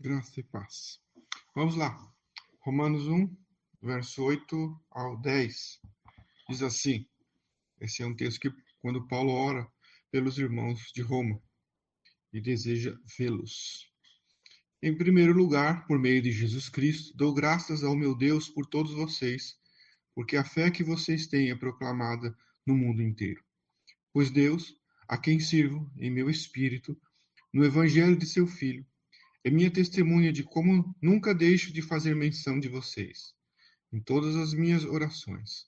Graça e paz. Vamos lá. Romanos 1, verso 8 ao 10. Diz assim, esse é um texto que quando Paulo ora pelos irmãos de Roma e deseja vê-los. Em primeiro lugar, por meio de Jesus Cristo, dou graças ao meu Deus por todos vocês, porque a fé que vocês têm é proclamada no mundo inteiro. Pois Deus, a quem sirvo em meu espírito, no evangelho de seu Filho, é minha testemunha de como nunca deixo de fazer menção de vocês, em todas as minhas orações,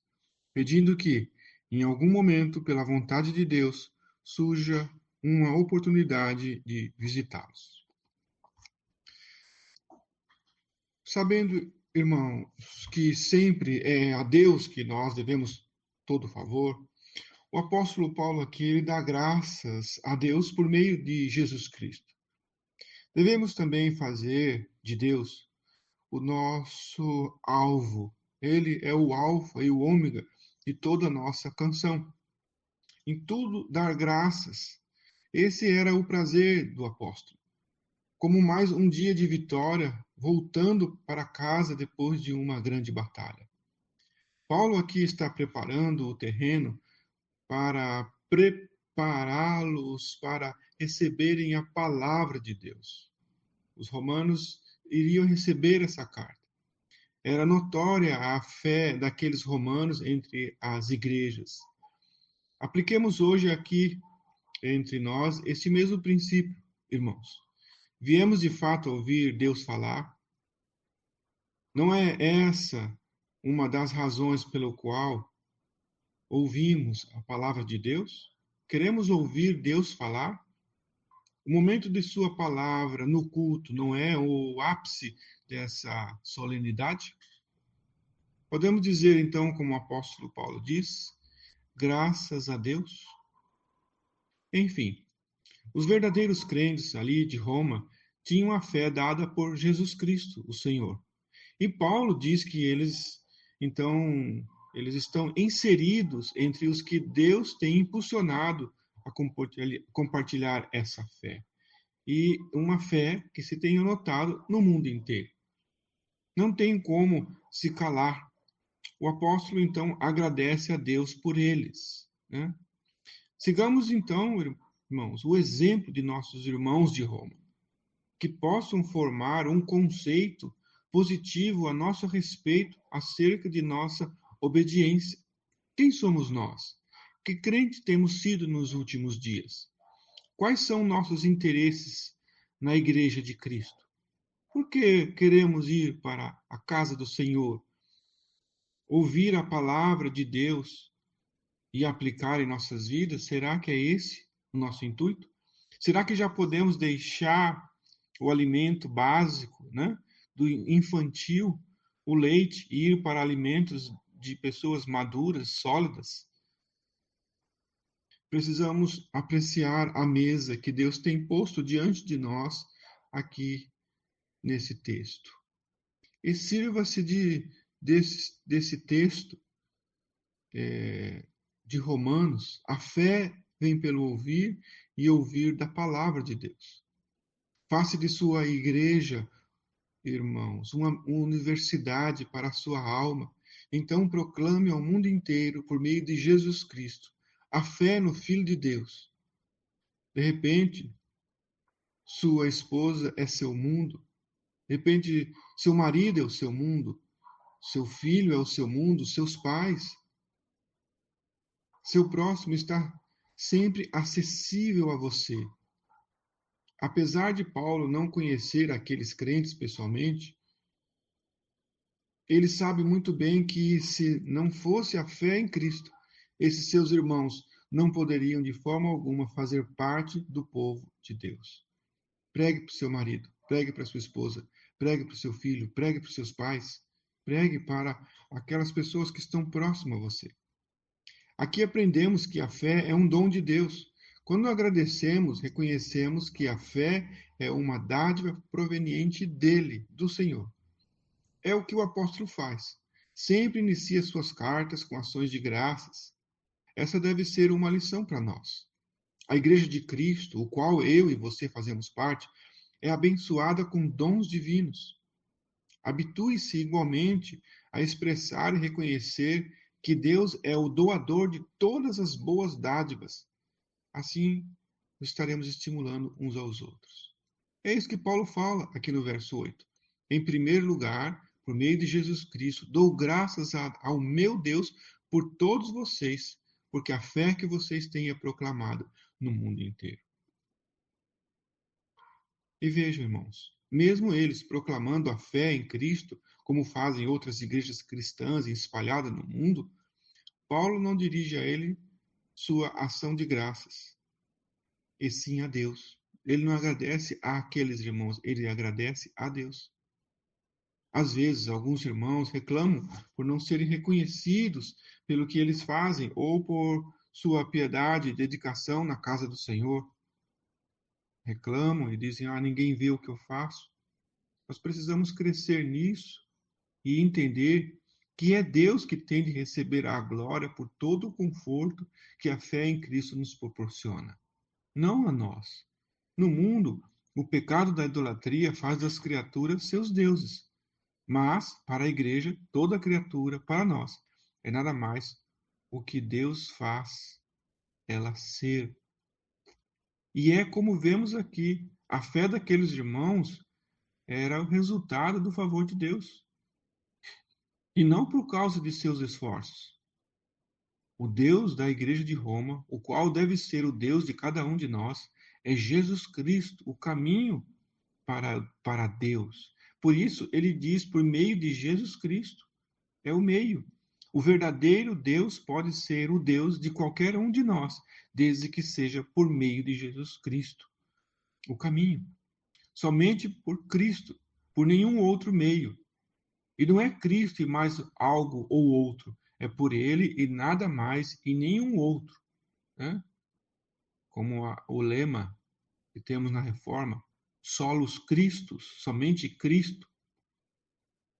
pedindo que, em algum momento, pela vontade de Deus, surja uma oportunidade de visitá-los. Sabendo, irmãos, que sempre é a Deus que nós devemos todo favor, o apóstolo Paulo aqui ele dá graças a Deus por meio de Jesus Cristo. Devemos também fazer de Deus o nosso alvo. Ele é o alfa e o ômega de toda a nossa canção. Em tudo dar graças. Esse era o prazer do apóstolo. Como mais um dia de vitória, voltando para casa depois de uma grande batalha. Paulo aqui está preparando o terreno para prepará-los para receberem a palavra de Deus. Os romanos iriam receber essa carta. Era notória a fé daqueles romanos entre as igrejas. Apliquemos hoje aqui entre nós este mesmo princípio, irmãos. Viemos de fato ouvir Deus falar? Não é essa uma das razões pelo qual ouvimos a palavra de Deus? Queremos ouvir Deus falar? O momento de sua palavra no culto não é o ápice dessa solenidade? Podemos dizer então, como o apóstolo Paulo diz, graças a Deus? Enfim, os verdadeiros crentes ali de Roma tinham a fé dada por Jesus Cristo, o Senhor. E Paulo diz que então, eles estão inseridos entre os que Deus tem impulsionado a compartilhar essa fé. E uma fé que se tem notado no mundo inteiro. Não tem como se calar. O apóstolo, então, agradece a Deus por eles, né? Sigamos, então, irmãos, o exemplo de nossos irmãos de Roma, que possam formar um conceito positivo a nosso respeito acerca de nossa obediência. Quem somos nós? Que crente temos sido nos últimos dias? Quais são nossos interesses na Igreja de Cristo? Por que queremos ir para a casa do Senhor, ouvir a palavra de Deus e aplicar em nossas vidas? Será que é esse o nosso intuito? Será que já podemos deixar o alimento básico, né, do infantil, o leite, e ir para alimentos de pessoas maduras, sólidas? Precisamos apreciar a mesa que Deus tem posto diante de nós aqui nesse texto. E sirva-se desse texto de Romanos. A fé vem pelo ouvir e ouvir da palavra de Deus. Faça de sua igreja, irmãos, uma universidade para a sua alma. Então proclame ao mundo inteiro, por meio de Jesus Cristo, a fé no Filho de Deus. De repente, sua esposa é seu mundo. De repente, seu marido é o seu mundo. Seu filho é o seu mundo. Seus pais. Seu próximo está sempre acessível a você. Apesar de Paulo não conhecer aqueles crentes pessoalmente, ele sabe muito bem que se não fosse a fé em Cristo, esses seus irmãos não poderiam de forma alguma fazer parte do povo de Deus. Pregue para o seu marido, pregue para a sua esposa, pregue para o seu filho, pregue para os seus pais, pregue para aquelas pessoas que estão próximas a você. Aqui aprendemos que a fé é um dom de Deus. Quando agradecemos, reconhecemos que a fé é uma dádiva proveniente dele, do Senhor. É o que o apóstolo faz. Sempre inicia suas cartas com ações de graças. Essa deve ser uma lição para nós. A Igreja de Cristo, o qual eu e você fazemos parte, é abençoada com dons divinos. Habitue-se igualmente a expressar e reconhecer que Deus é o doador de todas as boas dádivas. Assim, estaremos estimulando uns aos outros. É isso que Paulo fala aqui no verso 8. Em primeiro lugar, por meio de Jesus Cristo, dou graças ao meu Deus por todos vocês, porque a fé que vocês têm é proclamada no mundo inteiro. E vejam, irmãos, mesmo eles proclamando a fé em Cristo, como fazem outras igrejas cristãs espalhadas no mundo, Paulo não dirige a ele sua ação de graças, e sim a Deus. Ele não agradece àqueles irmãos, ele agradece a Deus. Às vezes, alguns irmãos reclamam por não serem reconhecidos pelo que eles fazem ou por sua piedade e dedicação na casa do Senhor. Reclamam e dizem: ninguém vê o que eu faço. Nós precisamos crescer nisso e entender que é Deus que tem de receber a glória por todo o conforto que a fé em Cristo nos proporciona, não a nós. No mundo, o pecado da idolatria faz das criaturas seus deuses, mas para a igreja, toda criatura, para nós, é nada mais o que Deus faz ela ser. E é como vemos aqui, a fé daqueles irmãos era o resultado do favor de Deus, e não por causa de seus esforços. O Deus da Igreja de Roma, o qual deve ser o Deus de cada um de nós, é Jesus Cristo, o caminho para Deus. Por isso, ele diz por meio de Jesus Cristo. É o meio. O verdadeiro Deus pode ser o Deus de qualquer um de nós, desde que seja por meio de Jesus Cristo. O caminho. Somente por Cristo, por nenhum outro meio. E não é Cristo e mais algo ou outro. É por ele e nada mais e nenhum outro. Né? Como o lema que temos na Reforma, solos Christus, somente Cristo.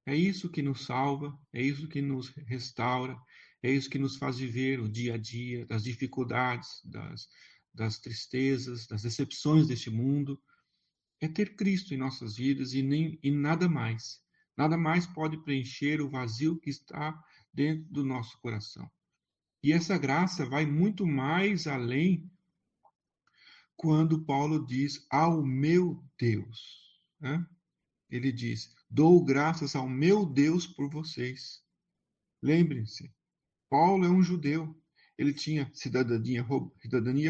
É isso que nos salva, é isso que nos restaura, é isso que nos faz viver o dia a dia, das dificuldades, das tristezas, das decepções deste mundo. É ter Cristo em nossas vidas e nada mais. Nada mais pode preencher o vazio que está dentro do nosso coração. E essa graça vai muito mais além quando Paulo diz ao meu Deus. Né? Ele diz: dou graças ao meu Deus por vocês. Lembrem-se, Paulo é um judeu. Ele tinha cidadania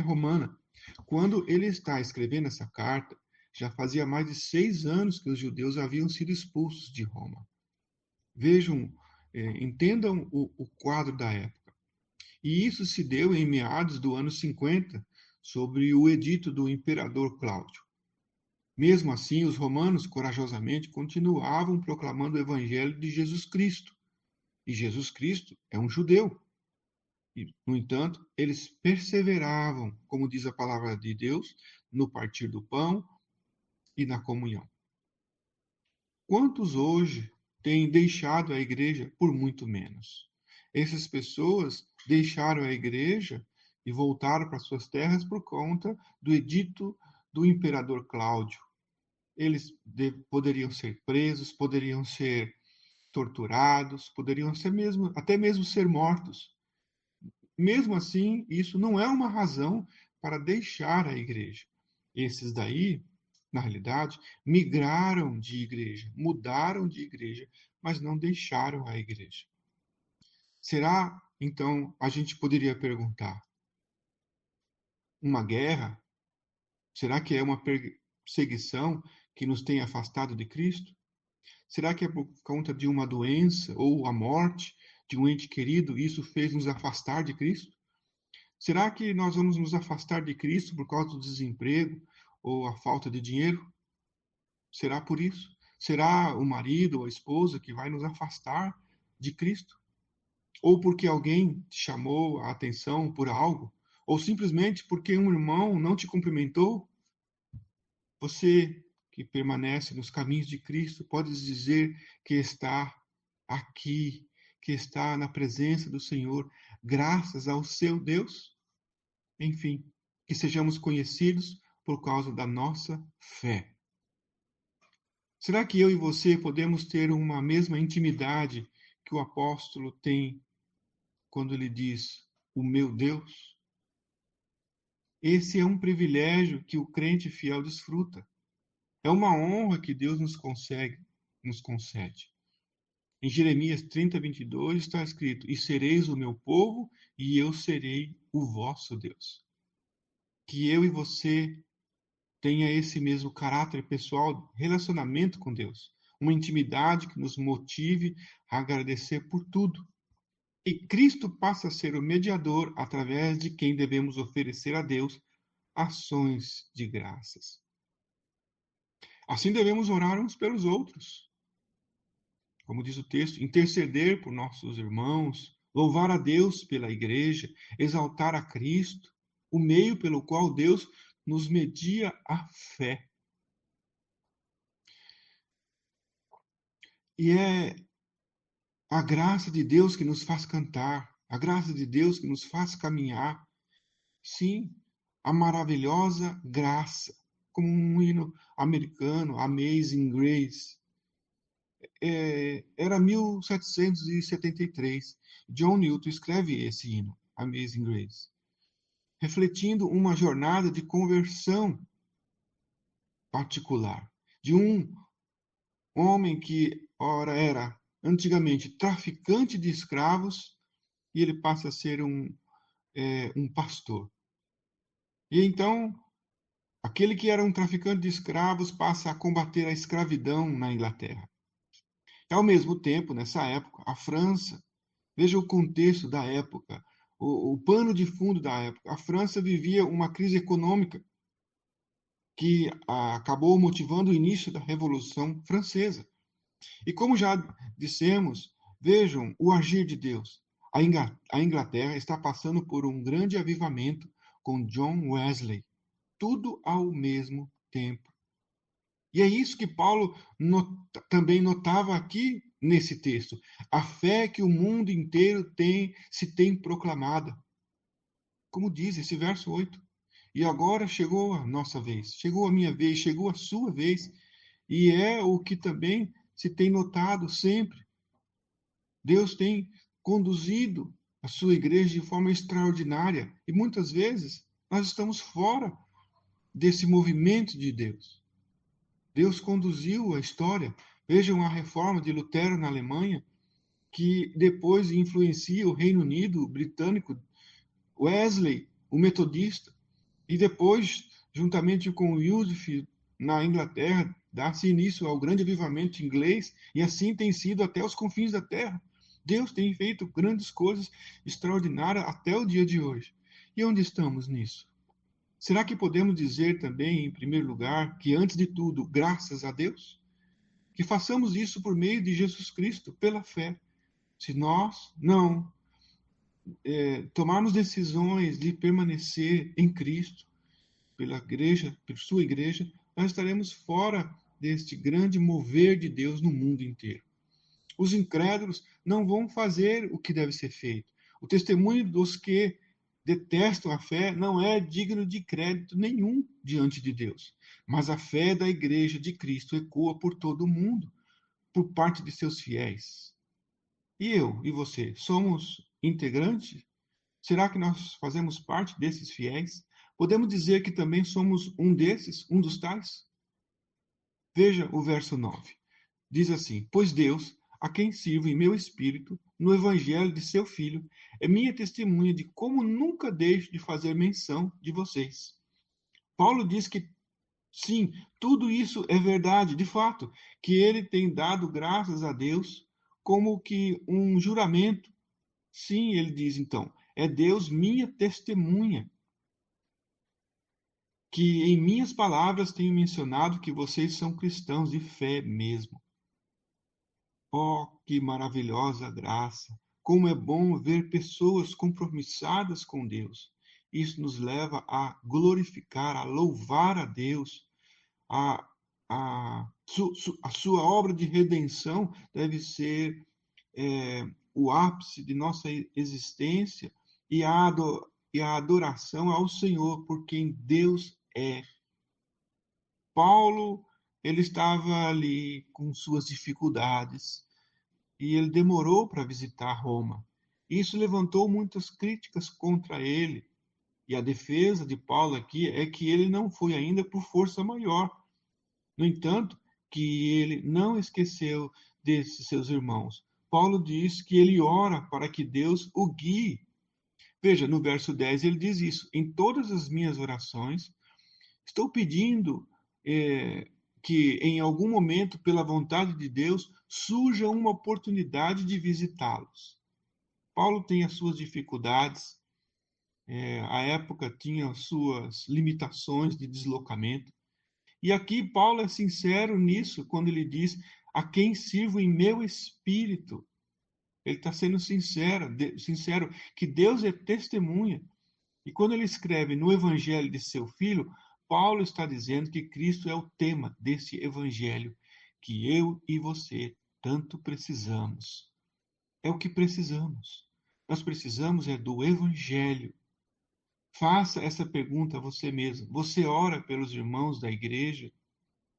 romana. Quando ele está escrevendo essa carta, já fazia mais de 6 anos que os judeus haviam sido expulsos de Roma. Vejam, entendam o quadro da época. E isso se deu em meados do ano 50, sobre o edito do imperador Cláudio. Mesmo assim, os romanos corajosamente continuavam proclamando o evangelho de Jesus Cristo. E Jesus Cristo é um judeu. E, no entanto, eles perseveravam, como diz a palavra de Deus, no partir do pão e na comunhão. Quantos hoje têm deixado a igreja por muito menos? Essas pessoas deixaram a igreja e voltaram para suas terras por conta do edito do imperador Cláudio. Eles poderiam ser presos, poderiam ser torturados, poderiam ser até mesmo ser mortos. Mesmo assim, isso não é uma razão para deixar a igreja. Esses daí, na realidade, migraram de igreja, mudaram de igreja, mas não deixaram a igreja. Será, então, a gente poderia perguntar: uma guerra? Será que é uma perseguição que nos tem afastado de Cristo? Será que é por conta de uma doença ou a morte de um ente querido, isso fez nos afastar de Cristo? Será que nós vamos nos afastar de Cristo por causa do desemprego ou a falta de dinheiro? Será por isso? Será o marido ou a esposa que vai nos afastar de Cristo? Ou porque alguém te chamou a atenção por algo? Ou simplesmente porque um irmão não te cumprimentou? Você que permanece nos caminhos de Cristo pode dizer que está aqui, que está na presença do Senhor, graças ao seu Deus? Enfim, que sejamos conhecidos por causa da nossa fé. Será que eu e você podemos ter uma mesma intimidade que o apóstolo tem quando ele diz, o meu Deus? Esse é um privilégio que o crente fiel desfruta. É uma honra que Deus nos concede. Em Jeremias 30:22 está escrito: E sereis o meu povo, e eu serei o vosso Deus. Que eu e você tenha esse mesmo caráter pessoal, relacionamento com Deus, uma intimidade que nos motive a agradecer por tudo. E Cristo passa a ser o mediador através de quem devemos oferecer a Deus ações de graças. Assim devemos orar uns pelos outros. Como diz o texto, interceder por nossos irmãos, louvar a Deus pela igreja, exaltar a Cristo, o meio pelo qual Deus nos media a fé. E é a graça de Deus que nos faz cantar, a graça de Deus que nos faz caminhar. Sim, a maravilhosa graça, como um hino americano, Amazing Grace. Era 1773. John Newton escreve esse hino, Amazing Grace, refletindo uma jornada de conversão particular de um homem que, ora, era antigamente traficante de escravos, e ele passa a ser um pastor. E então, aquele que era um traficante de escravos passa a combater a escravidão na Inglaterra. E, ao mesmo tempo, nessa época, a França, veja o contexto da época, o pano de fundo da época. A França vivia uma crise econômica que acabou motivando o início da Revolução Francesa. E como já dissemos, vejam o agir de Deus. A Inglaterra está passando por um grande avivamento com John Wesley, tudo ao mesmo tempo. E é isso que Paulo também notava aqui nesse texto. A fé que o mundo inteiro se tem proclamada. Como diz esse verso 8. E agora chegou a nossa vez, chegou a minha vez, chegou a sua vez. E é o que também se tem notado sempre. Deus tem conduzido a sua igreja de forma extraordinária. E muitas vezes nós estamos fora desse movimento de Deus. Deus conduziu a história. Vejam a reforma de Lutero na Alemanha, que depois influencia o Reino Unido, o britânico, Wesley, o metodista, e depois, juntamente com Wycliffe na Inglaterra, dá-se início ao grande avivamento inglês, e assim tem sido até os confins da terra. Deus tem feito grandes coisas extraordinárias até o dia de hoje. E onde estamos nisso? Será que podemos dizer também, em primeiro lugar, que antes de tudo, graças a Deus? Que façamos isso por meio de Jesus Cristo, pela fé. Se nós não tomarmos decisões de permanecer em Cristo, pela igreja, por sua igreja, nós estaremos fora deste grande mover de Deus no mundo inteiro. Os incrédulos não vão fazer o que deve ser feito. O testemunho dos que detestam a fé não é digno de crédito nenhum diante de Deus. Mas a fé da igreja de Cristo ecoa por todo o mundo, por parte de seus fiéis. E eu e você, somos integrantes? Será que nós fazemos parte desses fiéis? Podemos dizer que também somos um desses, um dos tais? Veja o verso 9. Diz assim: Pois Deus, a quem sirvo em meu espírito, no evangelho de seu Filho, é minha testemunha de como nunca deixo de fazer menção de vocês. Paulo diz que, sim, tudo isso é verdade, de fato, que ele tem dado graças a Deus como que um juramento. Sim, ele diz então, é Deus minha testemunha, que em minhas palavras tenho mencionado que vocês são cristãos de fé mesmo. Oh, que maravilhosa graça! Como é bom ver pessoas compromissadas com Deus. Isso nos leva a glorificar, a louvar a Deus. A, a sua obra de redenção deve ser o ápice de nossa existência e a adoração ao Senhor por quem Deus é. Paulo ele estava ali com suas dificuldades e ele demorou para visitar Roma. Isso levantou muitas críticas contra ele. E a defesa de Paulo aqui é que ele não foi ainda por força maior. No entanto, que ele não esqueceu desses seus irmãos. Paulo diz que ele ora para que Deus o guie. Veja, no verso 10 ele diz isso: em todas as minhas orações, estou pedindo que em algum momento, pela vontade de Deus, surja uma oportunidade de visitá-los. Paulo tem as suas dificuldades, a época tinha as suas limitações de deslocamento. E aqui Paulo é sincero nisso, quando ele diz: a quem sirvo em meu espírito. Ele está sendo sincero que Deus é testemunha. E quando ele escreve no evangelho de seu filho, Paulo está dizendo que Cristo é o tema desse evangelho que eu e você tanto precisamos. É o que precisamos. Nós precisamos é do evangelho. Faça essa pergunta a você mesmo. Você ora pelos irmãos da igreja?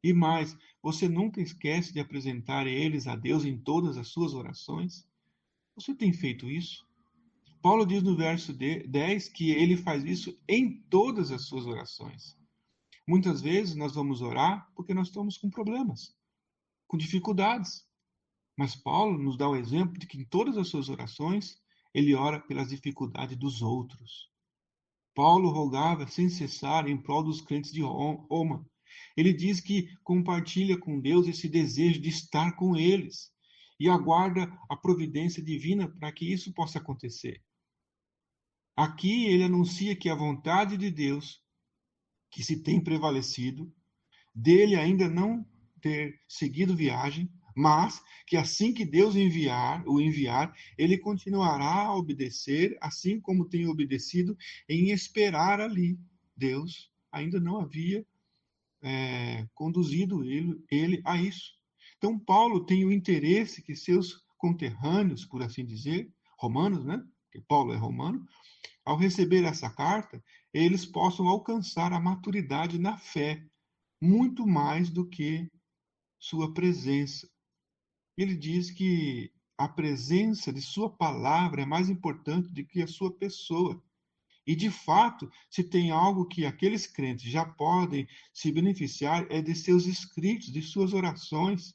E mais, você nunca esquece de apresentar eles a Deus em todas as suas orações? Você tem feito isso? Paulo diz no verso 10 que ele faz isso em todas as suas orações. Muitas vezes nós vamos orar porque nós estamos com problemas, com dificuldades. Mas Paulo nos dá o exemplo de que em todas as suas orações ele ora pelas dificuldades dos outros. Paulo rogava sem cessar em prol dos crentes de Roma. Ele diz que compartilha com Deus esse desejo de estar com eles e aguarda a providência divina para que isso possa acontecer. Aqui ele anuncia que a vontade de Deus, que se tem prevalecido, dele ainda não ter seguido viagem, mas que assim que Deus o enviar, ele continuará a obedecer, assim como tem obedecido em esperar ali. Deus ainda não havia conduzido ele a isso. Então, Paulo tem o interesse que seus conterrâneos, por assim dizer, romanos, né? Porque Paulo é romano, ao receber essa carta, eles possam alcançar a maturidade na fé, muito mais do que sua presença. Ele diz que a presença de sua palavra é mais importante do que a sua pessoa. E, de fato, se tem algo que aqueles crentes já podem se beneficiar, é de seus escritos, de suas orações.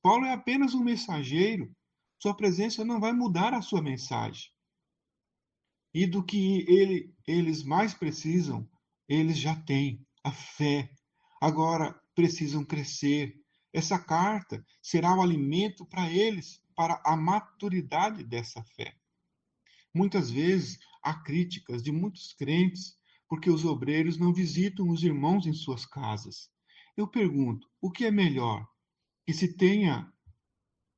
Paulo é apenas um mensageiro. Sua presença não vai mudar a sua mensagem. E do que eles mais precisam, eles já têm a fé. Agora precisam crescer. Essa carta será o alimento para eles, para a maturidade dessa fé. Muitas vezes há críticas de muitos crentes porque os obreiros não visitam os irmãos em suas casas. Eu pergunto, o que é melhor? Que se tenha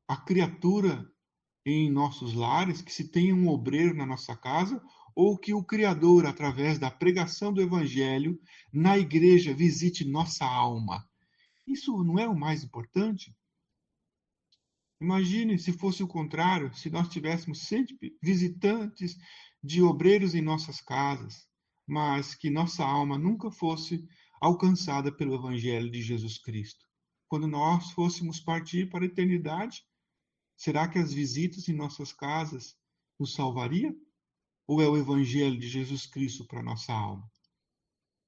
a criatura em nossos lares, que se tenha um obreiro na nossa casa, ou que o Criador, através da pregação do Evangelho, na igreja, visite nossa alma. Isso não é o mais importante? Imagine se fosse o contrário, se nós tivéssemos sempre visitantes de obreiros em nossas casas, mas que nossa alma nunca fosse alcançada pelo Evangelho de Jesus Cristo. Quando nós fôssemos partir para a eternidade, será que as visitas em nossas casas nos salvaria? Ou é o Evangelho de Jesus Cristo para nossa alma?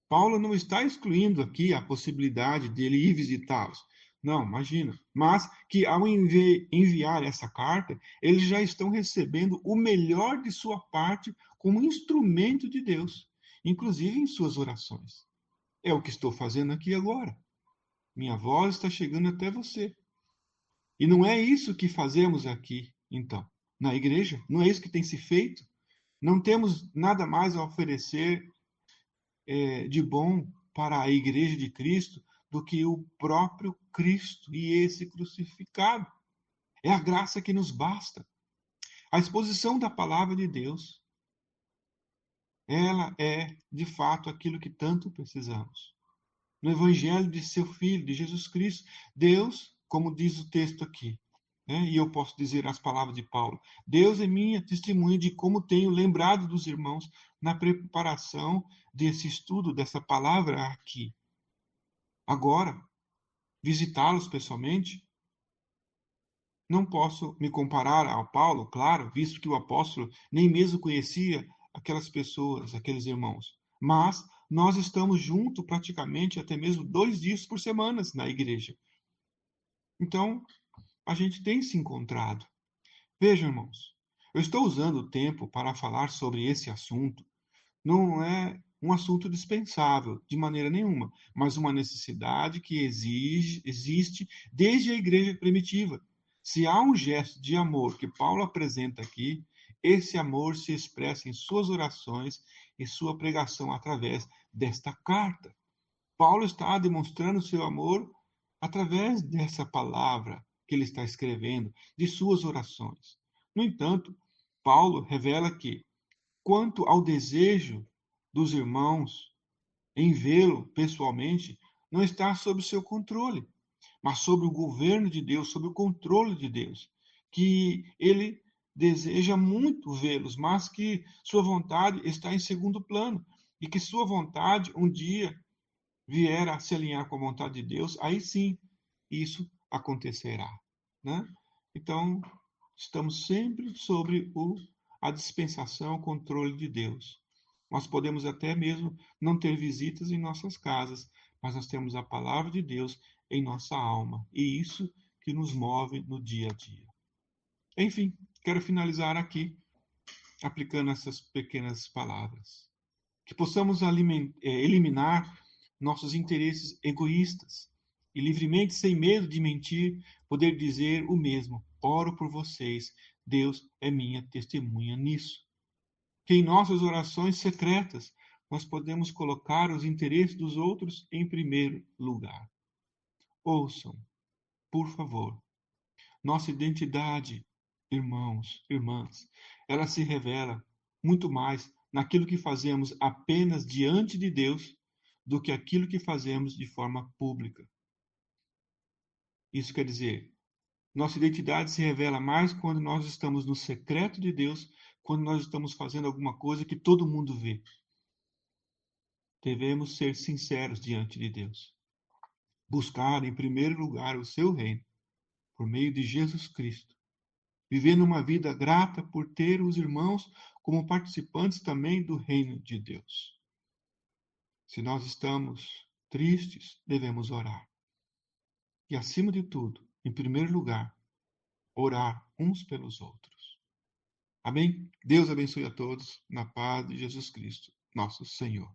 Paulo não está excluindo aqui a possibilidade de ele ir visitá-los. Não, imagina. Mas que ao enviar essa carta, eles já estão recebendo o melhor de sua parte como instrumento de Deus, inclusive em suas orações. É o que estou fazendo aqui agora. Minha voz está chegando até você. E não é isso que fazemos aqui, então, na igreja? Não é isso que tem se feito? Não temos nada mais a oferecer de bom para a igreja de Cristo do que o próprio Cristo e esse crucificado. É a graça que nos basta. A exposição da palavra de Deus, ela é, de fato, aquilo que tanto precisamos. No evangelho de seu Filho, de Jesus Cristo, Deus, como diz o texto aqui, né? E eu posso dizer as palavras de Paulo, Deus é minha testemunha de como tenho lembrado dos irmãos na preparação desse estudo, dessa palavra aqui. Agora, visitá-los pessoalmente. Não posso me comparar ao Paulo, claro, visto que o apóstolo nem mesmo conhecia aquelas pessoas, aqueles irmãos. Mas nós estamos juntos praticamente até mesmo 2 dias por semana na igreja. Então, a gente tem se encontrado. Vejam, irmãos, eu estou usando o tempo para falar sobre esse assunto. Não é um assunto dispensável, de maneira nenhuma, mas uma necessidade que existe desde a igreja primitiva. Se há um gesto de amor que Paulo apresenta aqui, esse amor se expressa em suas orações e sua pregação através desta carta. Paulo está demonstrando seu amor através dessa palavra que ele está escrevendo, de suas orações. No entanto, Paulo revela que, quanto ao desejo dos irmãos em vê-lo pessoalmente, não está sob seu controle, mas sob o governo de Deus, sob o controle de Deus, que ele deseja muito vê-los, mas que sua vontade está em segundo plano, e que sua vontade um dia vier a se alinhar com a vontade de Deus, aí sim isso acontecerá, né? Então, estamos sempre sobre a dispensação, o controle de Deus. Nós podemos até mesmo não ter visitas em nossas casas, mas nós temos a palavra de Deus em nossa alma, e isso que nos move no dia a dia. Enfim, quero finalizar aqui aplicando essas pequenas palavras. Que possamos eliminar nossos interesses egoístas e livremente, sem medo de mentir, poder dizer o mesmo: oro por vocês, Deus é minha testemunha nisso. Que em nossas orações secretas nós podemos colocar os interesses dos outros em primeiro lugar. Ouçam, por favor, nossa identidade, irmãos, irmãs, ela se revela muito mais naquilo que fazemos apenas diante de Deus do que aquilo que fazemos de forma pública. Isso quer dizer, nossa identidade se revela mais quando nós estamos no secreto de Deus, quando nós estamos fazendo alguma coisa que todo mundo vê. Devemos ser sinceros diante de Deus. Buscar, em primeiro lugar, o seu reino, por meio de Jesus Cristo. Vivendo uma vida grata por ter os irmãos como participantes também do reino de Deus. Se nós estamos tristes, devemos orar. E, acima de tudo, em primeiro lugar, orar uns pelos outros. Amém? Deus abençoe a todos, na paz de Jesus Cristo, nosso Senhor.